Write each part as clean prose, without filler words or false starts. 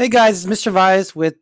Hey guys, it's Mr. Vise with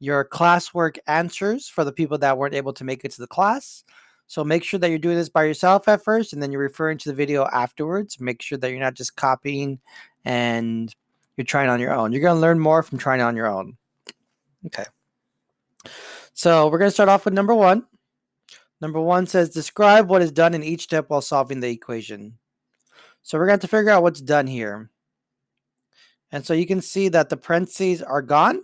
your classwork answers for the people that weren't able to make it to the class. So make sure that you're doing this by yourself at first and then you're referring to the video afterwards. Make sure that you're not just copying and you're trying on your own. You're going to learn more from trying on your own. Okay. So we're going to start off with number one. Number one says, describe what is done in each step while solving the equation. So we're going to have to figure out what's done here. And so you can see that the parentheses are gone.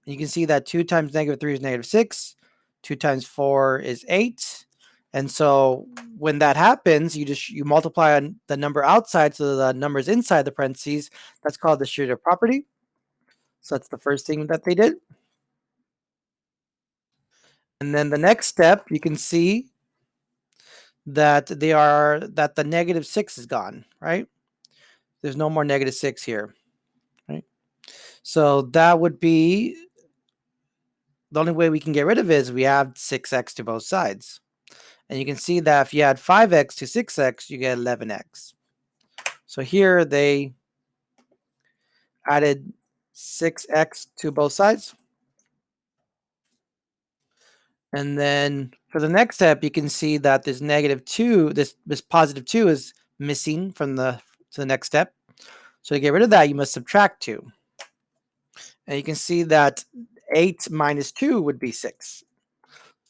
You can see that 2 times -3 is -6. 2 times 4 is 8. And so when that happens, you multiply the number outside to the numbers inside the parentheses. That's called the distributive property. So that's the first thing that they did. And then the next step, you can see that the -6 is gone, right? There's no more -6 here, right? So that would be the only way we can get rid of it is we add 6x to both sides. And you can see that if you add 5x to 6x, you get 11x. So here they added 6x to both sides. And then for the next step, you can see that this -2, this +2 is missing from to the next step. So to get rid of that, you must subtract 2. And you can see that 8 minus 2 would be 6.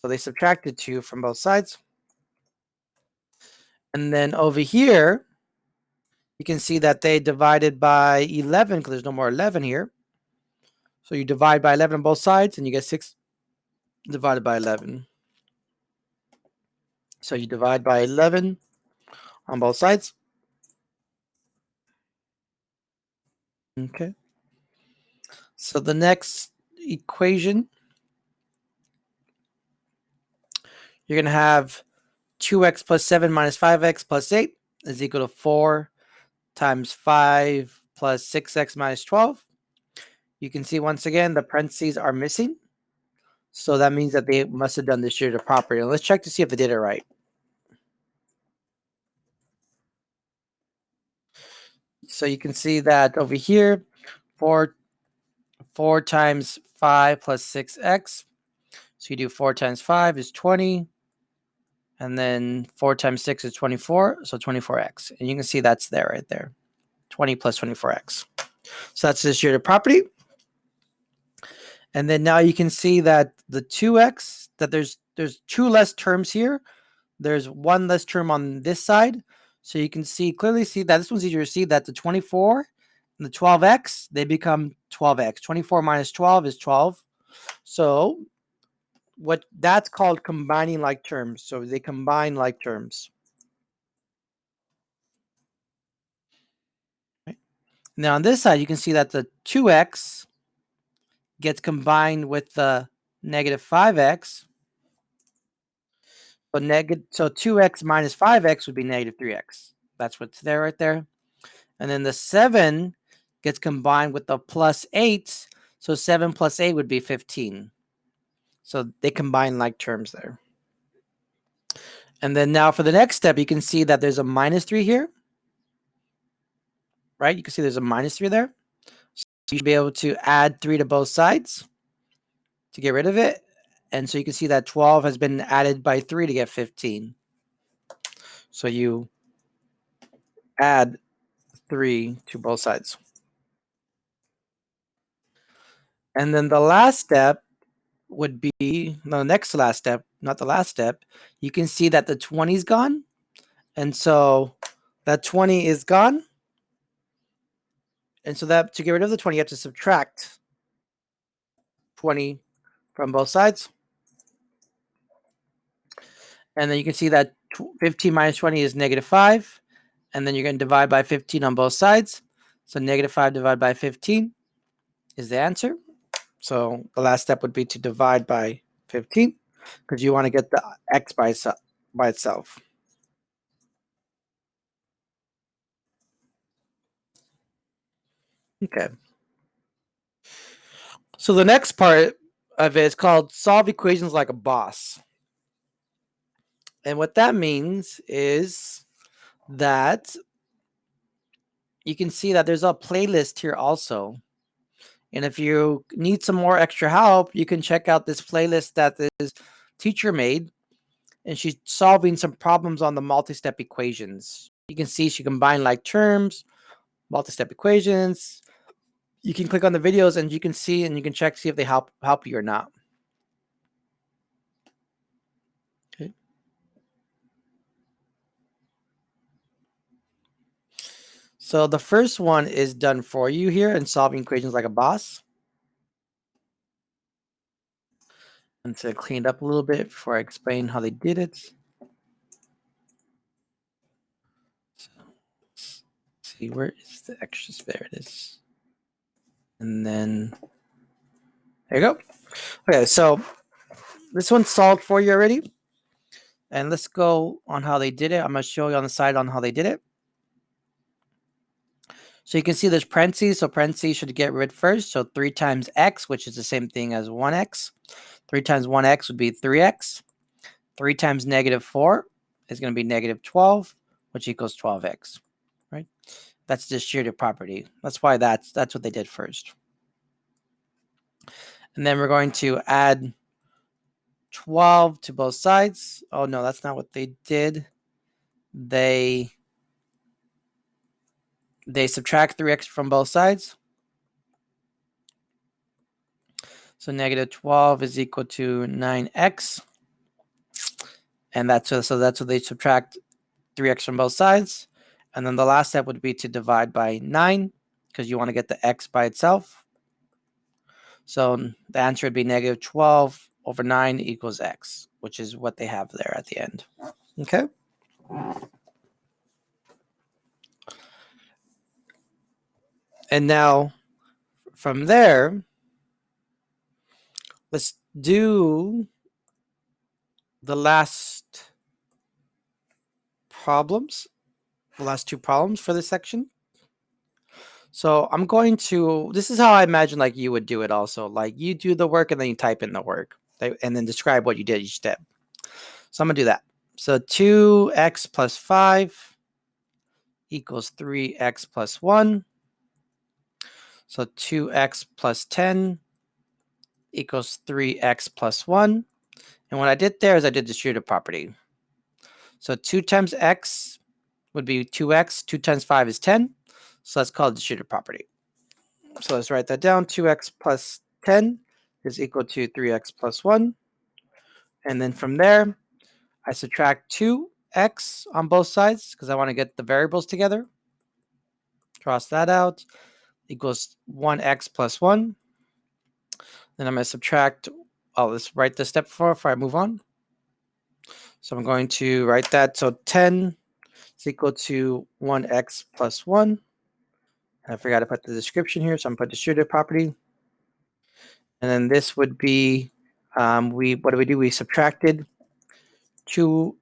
So they subtracted 2 from both sides. And then over here, you can see that they divided by 11 because there's no more 11 here. So you divide by 11 on both sides and you get 6 divided by 11. So you divide by 11 on both sides. Okay. So the next equation, you're going to have 2x plus 7 minus 5x plus 8 is equal to 4 times 5 plus 6x minus 12. You can see once again the parentheses are missing. So that means that they must have done the distributive property. And let's check to see if they did it right. So you can see that over here, 4 times 5 plus 6x. So you do 4 times 5 is 20. And then 4 times 6 is 24. So 24x. And you can see that's there right there. 20 plus 24x. So that's the distributive property. And then now you can see that the 2x, that there's 2 less terms here. There's 1 less term on this side. So you can clearly see that this one's easier to see that the 24 and the 12x, they become 12x. 24 minus 12 is 12. So that's called combining like terms. So they combine like terms. Right? Now on this side, you can see that the 2x gets combined with the -5x. So 2x minus 5x would be -3x. That's what's there right there. And then the 7 gets combined with the +8. So 7 plus 8 would be 15. So they combine like terms there. And then now for the next step, you can see that there's a -3 here. Right? You can see there's a -3 there. So you should be able to add 3 to both sides to get rid of it. And so you can see that 12 has been added by 3 to get 15. So you add 3 to both sides. And then the last step would be, no, the next to last step, not the last step. You can see that the 20 is gone. And so that 20 is gone. And so that to get rid of the 20, you have to subtract 20 from both sides. And then you can see that 15 minus 20 is -5. And then you're going to divide by 15 on both sides. So -5 divided by 15 is the answer. So the last step would be to divide by 15 because you want to get the x by itself. Okay. So the next part of it is called solve equations like a boss. And what that means is that you can see that there's a playlist here also. And if you need some more extra help, you can check out this playlist that this teacher made, and she's solving some problems on the multi-step equations. You can see she combined like terms, multi-step equations. You can click on the videos and you can see and you can check to see if they help you or not. Okay. So the first one is done for you here in solving equations like a boss. And to clean it up a little bit before I explain how they did it. So, let's see, where is the extras? There it is. And then there you go. Okay, so this one's solved for you already. And let's go on how they did it. I'm going to show you on the side on how they did it. So you can see there's parentheses. So parentheses should get rid first. So 3 times x, which is the same thing as 1x. 3 times 1x would be 3x. 3 times negative 4 is going to be negative 12, which equals 12x, right? That's the distributive property. That's why that's what they did first. And then we're going to add 12 to both sides. Oh, no, that's not what they did. They subtract 3x from both sides. So negative 12 is equal to 9x. And that's what they subtract 3x from both sides. And then the last step would be to divide by 9 because you want to get the x by itself. So the answer would be negative 12 over 9 equals x, which is what they have there at the end. Okay. And now from there, let's do the last problems, the last 2 problems for this section. So I'm going to, this is how I imagine like you would do it also. Like you do the work and then you type in the work and then describe what you did each step. So I'm going to do that. So 2x plus 5 equals 3x plus 1. So 2x plus 10 equals 3x plus 1. And what I did there is I did the distributive property. So 2 times x would be 2x. 2 times 5 is 10. So that's called distributive property. So let's write that down. 2x plus 10 is equal to 3x plus 1. And then from there, I subtract 2x on both sides because I want to get the variables together. Cross that out. Equals 1x plus 1. Then I'm going to subtract, let's write this step before I move on. So I'm going to write that. So 10 is equal to 1x plus 1. I forgot to put the description here, so I'm going to put distributive property. And then this would be, what do we do? We subtracted 2x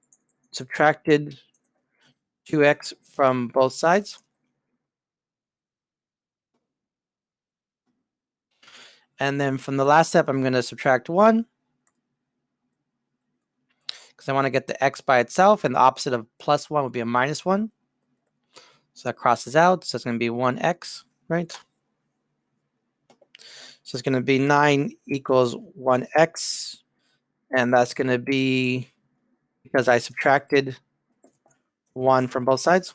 from both sides. And then from the last step, I'm going to subtract 1 because I want to get the x by itself, and the opposite of plus 1 would be a minus 1. So that crosses out, so it's going to be 1x, right? So it's going to be 9 equals 1x, and that's going to be because I subtracted 1 from both sides.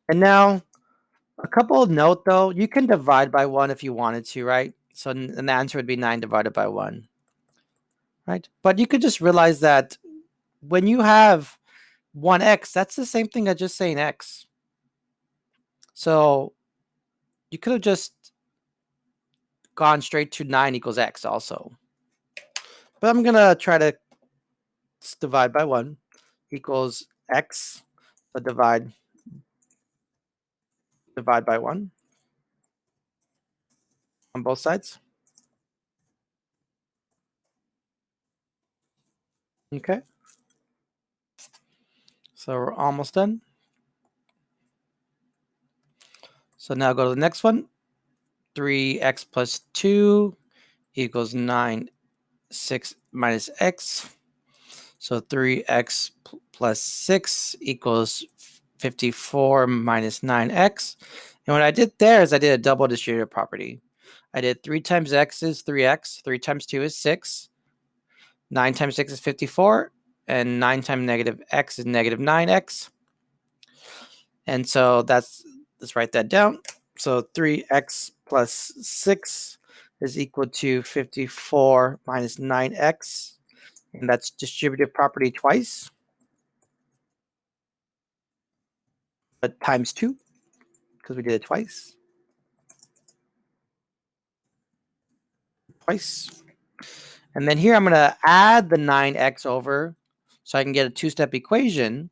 And now, a couple of note though, you can divide by 1 if you wanted to, right? So and the answer would be 9 divided by 1, right? But you could just realize that when you have 1x, that's the same thing as just saying x. So you could have just gone straight to 9 equals x also. But I'm going to try to divide by 1 equals x. So divide by 1 on both sides. Okay. So we're almost done. So now go to the next one. 3x plus 2 equals 9, 6 minus x. So 3x plus 6 equals 54 minus 9x. And what I did there is I did a double distributive property. I did 3 times x is 3x, 3 times 2 is 6, 9 times 6 is 54, and 9 times negative x is negative 9x. And so let's write that down. So 3x plus 6 is equal to 54 minus 9x. And that's distributive property twice, but times 2 because we did it twice. And then here I'm going to add the 9x over so I can get a two-step equation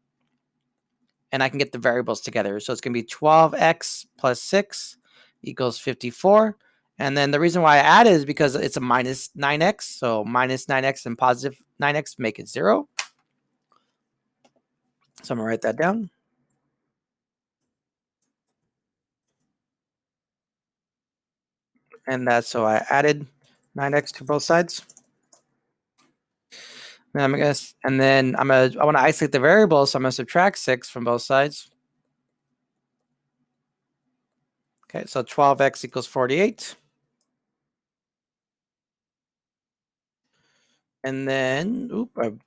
and I can get the variables together. So it's going to be 12x plus 6 equals 54. And then the reason why I add is because it's a minus 9x. So minus 9x and positive 9x make it 0. So I'm going to write that down. And that's so I added 9x to both sides. And I'm gonna, and then I want to isolate the variable, so I'm gonna subtract 6 from both sides. Okay, so 12x equals 48. And then, and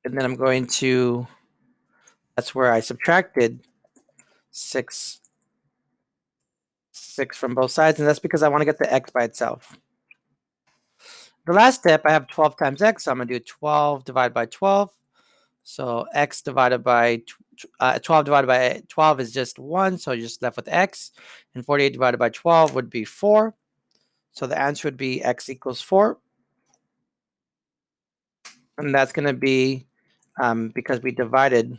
then I'm going to, that's where I subtracted 6 from both sides, and that's because I want to get the x by itself. The last step, I have 12 times x, so I'm going to do 12 divided by 12. So x divided by 12 divided by 12 is just 1, so you're just left with x. And 48 divided by 12 would be 4. So the answer would be x equals 4. And that's going to be because we divided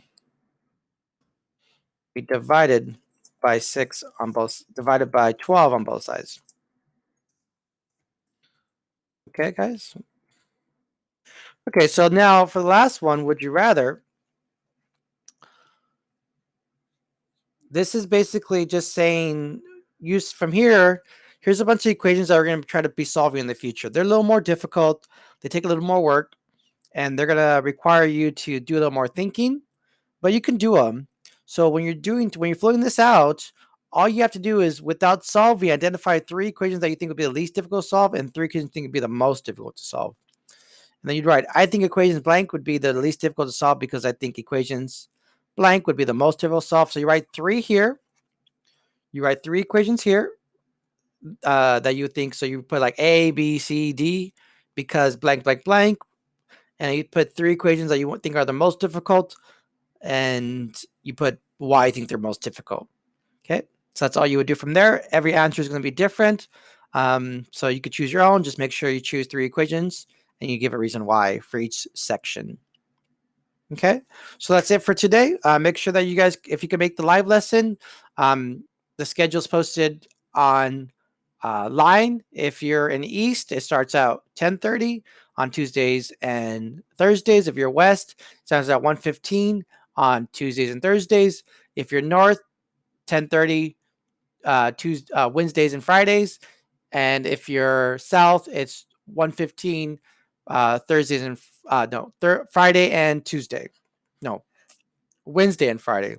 by 6 on both, divided by 12 on both sides. Okay, guys? Okay, so now for the last one, would you rather? This is basically just saying, use from here, here's a bunch of equations that we're going to try to be solving in the future. They're a little more difficult. They take a little more work, and they're going to require you to do a little more thinking, but you can do them. So when you're filling this out, all you have to do is, without solving, identify 3 equations that you think would be the least difficult to solve and 3 equations you think would be the most difficult to solve. And then you'd write, I think equations blank would be the least difficult to solve because I think equations blank would be the most difficult to solve. So you write 3 here. You write 3 equations here that you think. So you put like A, B, C, D because blank, blank, blank. And you put 3 equations that you think are the most difficult. And you put why you think they're most difficult. Okay. So that's all you would do from there. Every answer is going to be different. So you could choose your own. Just make sure you choose 3 equations and you give a reason why for each section. Okay, so that's it for today. Make sure that you guys, if you can make the live lesson, the schedule's posted on line. If you're in the East, it starts out 10:30 on Tuesdays and Thursdays. If you're West, it starts at 1:15 on Tuesdays and Thursdays. If you're North, 10:30 Wednesdays and Fridays. And if you're South, it's 1:15 Thursdays and Friday and Tuesday. No, Wednesday and Friday.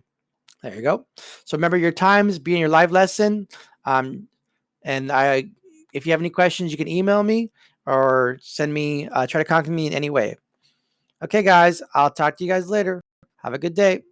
There you go. So remember your times, be in your live lesson. And if you have any questions, you can email me or send me, try to contact me in any way. Okay, guys, I'll talk to you guys later. Have a good day.